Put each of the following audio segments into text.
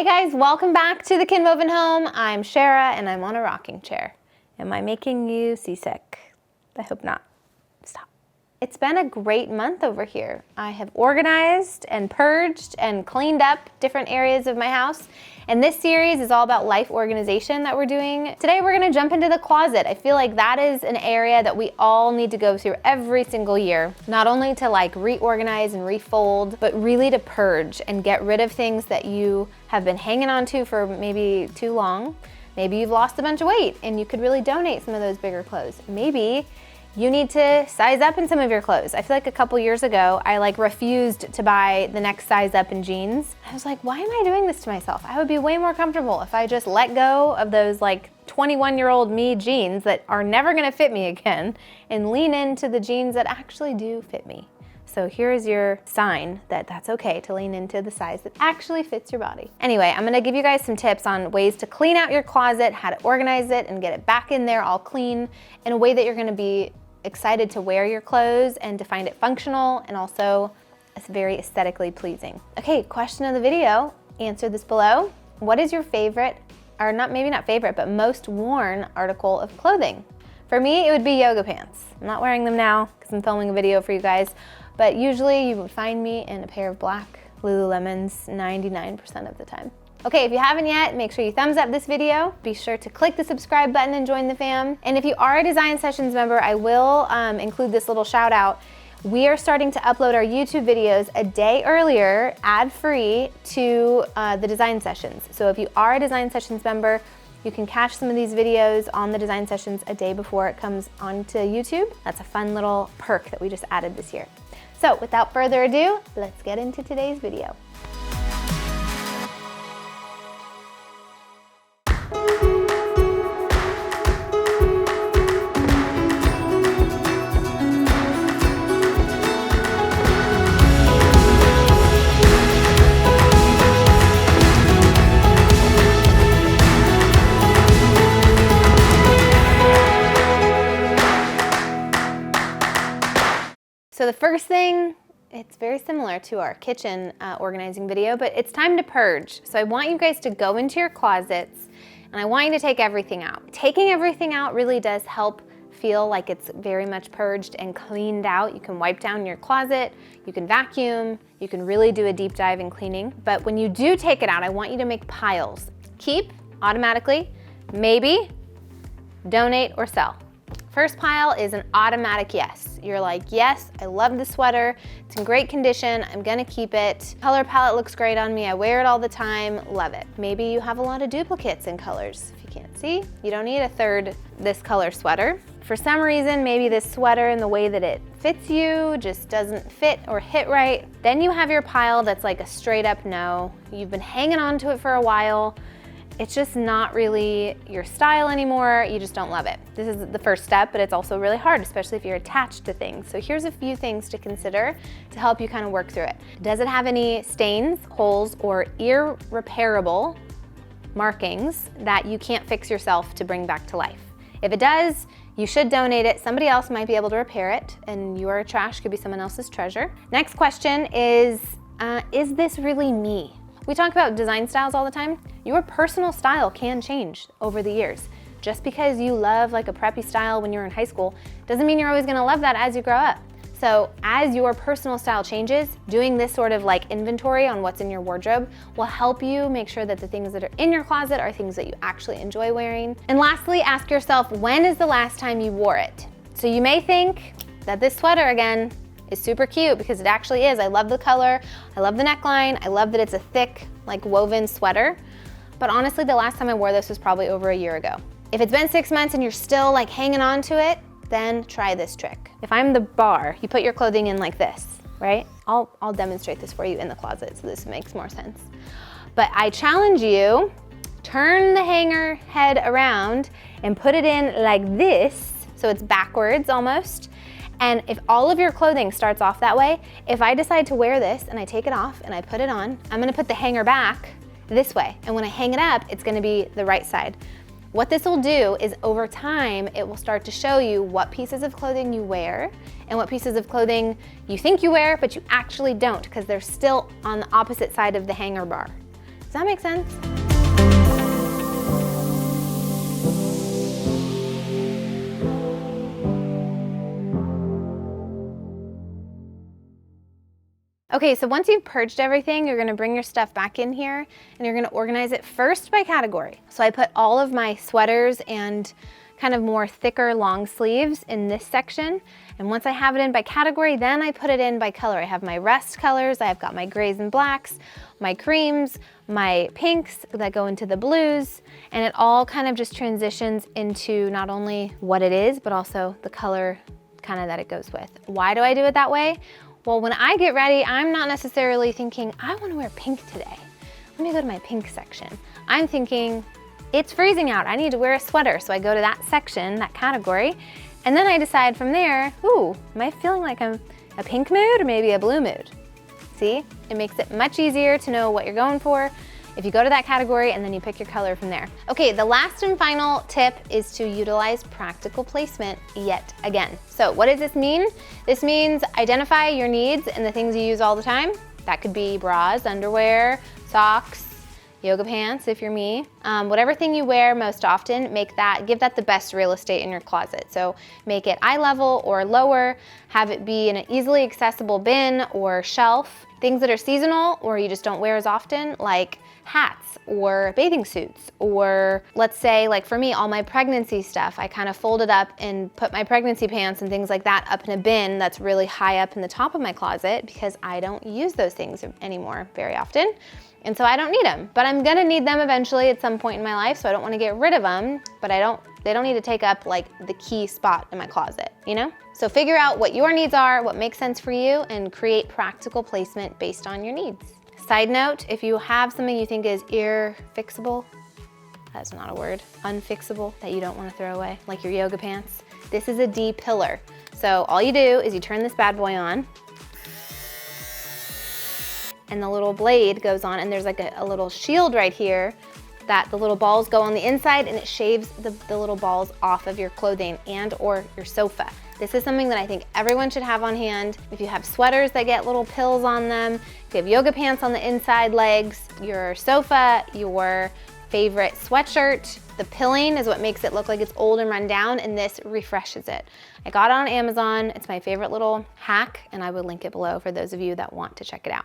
Hey guys, welcome back to the Kin Woven Home. I'm Sharrah and I'm on a rocking chair. Am I making you seasick? I hope not. Stop. It's been a great month over here. I have organized and purged and cleaned up different areas of my house. And this series is all about life organization that we're doing. Today we're gonna jump into the closet. I feel like that is an area that we all need to go through every single year. Not only to like reorganize and refold, but really to purge and get rid of things that you have been hanging on to for maybe too long. Maybe you've lost a bunch of weight and you could really donate some of those bigger clothes. Maybe you need to size up in some of your clothes. I feel like a couple years ago, I refused to buy the next size up in jeans. I was like, why am I doing this to myself? I would be way more comfortable if I just let go of those 21-year-old me jeans that are never gonna fit me again and lean into the jeans that actually do fit me. So here's your sign that that's okay to lean into the size that actually fits your body. Anyway, I'm gonna give you guys some tips on ways to clean out your closet, how to organize it and get it back in there all clean in a way that you're gonna be excited to wear your clothes and to find it functional and also it's very aesthetically pleasing. Okay, question of the video, answer this below. What is your favorite, or maybe not favorite, but most worn article of clothing? For me, it would be yoga pants. I'm not wearing them now because I'm filming a video for you guys, but usually you would find me in a pair of black Lululemons 99% of the time. Okay, if you haven't yet, make sure you thumbs up this video. Be sure to click the subscribe button and join the fam. And if you are a Design Sessions member, I will include this little shout out. We are starting to upload our YouTube videos a day earlier, ad-free, to the Design Sessions. So if you are a Design Sessions member, you can catch some of these videos on the Design Sessions a day before it comes onto YouTube. That's a fun little perk that we just added this year. So without further ado, let's get into today's video. So the first thing, it's very similar to our kitchen organizing video, but it's time to purge. So I want you guys to go into your closets and I want you to take everything out. Taking everything out really does help feel like it's very much purged and cleaned out. You can wipe down your closet, you can vacuum, you can really do a deep dive in cleaning. But when you do take it out, I want you to make piles. Keep automatically, maybe, donate or sell. First pile is an automatic yes. You're like, yes, I love the sweater. It's in great condition. I'm gonna keep it. Color palette looks great on me. I wear it all the time. Love it. Maybe you have a lot of duplicates in colors. If you can't see, you don't need a third this color sweater. For some reason, maybe this sweater and the way that it fits you just doesn't fit or hit right. Then you have your pile that's like a straight up no. You've been hanging on to it for a while. It's just not really your style anymore. You just don't love it. This is the first step, but it's also really hard, especially if you're attached to things. So here's a few things to consider to help you kind of work through it. Does it have any stains, holes, or irreparable markings that you can't fix yourself to bring back to life? If it does, you should donate it. Somebody else might be able to repair it, and your trash could be someone else's treasure. Next question is this really me? We talk about design styles all the time. Your personal style can change over the years. Just because you love a preppy style when you're in high school doesn't mean you're always gonna love that as you grow up. So as your personal style changes, doing this sort of inventory on what's in your wardrobe will help you make sure that the things that are in your closet are things that you actually enjoy wearing. And lastly, ask yourself, when is the last time you wore it? So you may think that this sweater, again, is super cute because it actually is. I love the color, I love the neckline, I love that it's a thick, woven sweater. But honestly, the last time I wore this was probably over a year ago. If it's been 6 months and you're still hanging on to it, then try this trick. If I'm the bar, you put your clothing in like this, right? I'll demonstrate this for you in the closet so this makes more sense. But I challenge you, turn the hanger head around and put it in like this, so it's backwards almost. And if all of your clothing starts off that way, if I decide to wear this and I take it off and I put it on, I'm gonna put the hanger back this way. And when I hang it up, it's gonna be the right side. What this will do is over time, it will start to show you what pieces of clothing you wear and what pieces of clothing you think you wear, but you actually don't because they're still on the opposite side of the hanger bar. Does that make sense? Okay, so once you've purged everything, you're gonna bring your stuff back in here and you're gonna organize it first by category. So I put all of my sweaters and kind of more thicker long sleeves in this section. And once I have it in by category, then I put it in by color. I have my rest colors, I've got my grays and blacks, my creams, my pinks that go into the blues, and it all kind of just transitions into not only what it is, but also the color kind of that it goes with. Why do I do it that way? Well, when I get ready, I'm not necessarily thinking, I want to wear pink today. Let me go to my pink section. I'm thinking, it's freezing out. I need to wear a sweater. So I go to that section, that category, and then I decide from there, ooh, am I feeling like I'm a pink mood or maybe a blue mood? See, it makes it much easier to know what you're going for if you go to that category and then you pick your color from there. Okay, the last and final tip is to utilize practical placement yet again. So what does this mean? This means identify your needs and the things you use all the time. That could be bras, underwear, socks, yoga pants if you're me. Whatever thing you wear most often, give that the best real estate in your closet. So make it eye level or lower, have it be in an easily accessible bin or shelf. Things that are seasonal or you just don't wear as often, like hats or bathing suits, or let's say like for me, all my pregnancy stuff, I kind of fold it up and put my pregnancy pants and things like that up in a bin that's really high up in the top of my closet because I don't use those things anymore very often. And so I don't need them, but I'm gonna need them eventually at some point in my life, so I don't wanna get rid of them, but they don't need to take up like the key spot in my closet, you know? So figure out what your needs are, what makes sense for you, and create practical placement based on your needs. Side note, if you have something you think is fixable, that's not a word, unfixable, that you don't wanna throw away, like your yoga pants, this is a D pillar. So all you do is you turn this bad boy on, and the little blade goes on, and there's like a little shield right here that the little balls go on the inside, and it shaves the little balls off of your clothing and or your sofa. This is something that I think everyone should have on hand. If you have sweaters that get little pills on them, if you have yoga pants on the inside legs, your sofa, your favorite sweatshirt, the pilling is what makes it look like it's old and run down, and this refreshes it. I got it on Amazon. It's my favorite little hack, and I will link it below for those of you that want to check it out.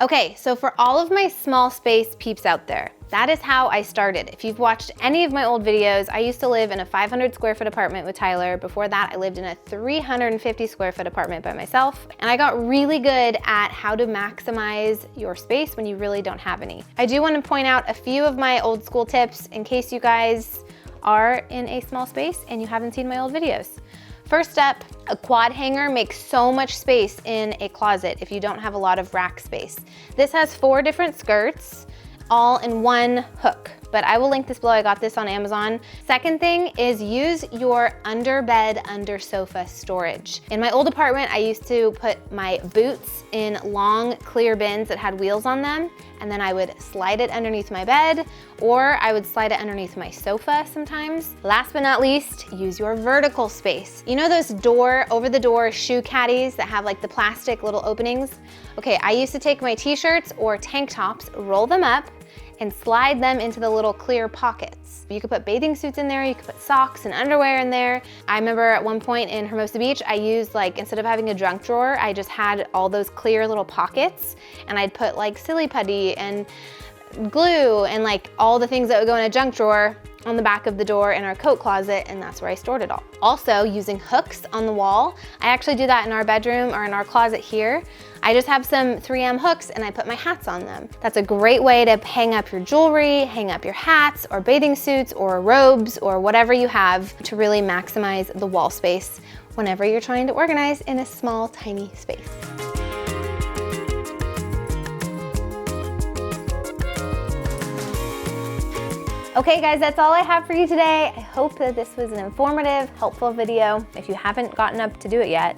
Okay, so for all of my small space peeps out there, that is how I started. If you've watched any of my old videos, I used to live in a 500 square foot apartment with Tyler. Before that, I lived in a 350 square foot apartment by myself. And I got really good at how to maximize your space when you really don't have any. I do want to point out a few of my old school tips in case you guys are in a small space and you haven't seen my old videos. First up, a quad hanger makes so much space in a closet if you don't have a lot of rack space. This has 4 different skirts, all in one hook, but I will link this below. I got this on Amazon. Second thing is use your under bed, under sofa storage. In my old apartment, I used to put my boots in long clear bins that had wheels on them, and then I would slide it underneath my bed, or I would slide it underneath my sofa sometimes. Last but not least, use your vertical space. You know those over the door shoe caddies that have like the plastic little openings? Okay, I used to take my t-shirts or tank tops, roll them up, and slide them into the little clear pockets. You could put bathing suits in there, you could put socks and underwear in there. I remember at one point in Hermosa Beach, I used instead of having a junk drawer, I just had all those clear little pockets, and I'd put like silly putty and glue and like all the things that would go in a junk drawer on the back of the door in our coat closet, and that's where I stored it all. Also, using hooks on the wall. I actually do that in our bedroom or in our closet here. I just have some 3M hooks and I put my hats on them. That's a great way to hang up your jewelry, hang up your hats or bathing suits or robes or whatever you have to really maximize the wall space whenever you're trying to organize in a small, tiny space. Okay guys, that's all I have for you today. I hope that this was an informative, helpful video. If you haven't gotten up to do it yet,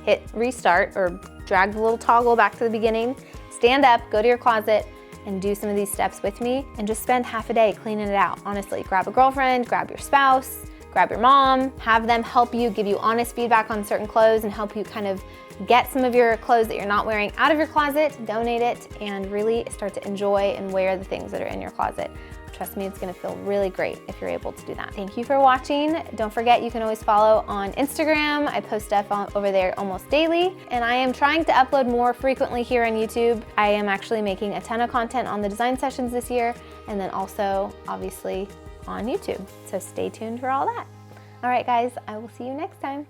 hit restart or drag the little toggle back to the beginning, stand up, go to your closet, and do some of these steps with me, and just spend half a day cleaning it out. Honestly, grab a girlfriend, grab your spouse, grab your mom, have them help you, give you honest feedback on certain clothes and help you kind of get some of your clothes that you're not wearing out of your closet, donate it, and really start to enjoy and wear the things that are in your closet. Trust me, it's gonna feel really great if you're able to do that. Thank you for watching. Don't forget, you can always follow on Instagram. I post stuff over there almost daily, and I am trying to upload more frequently here on YouTube. I am actually making a ton of content on the design sessions this year, and then also, obviously, on YouTube. So stay tuned for all that. All right, guys, I will see you next time.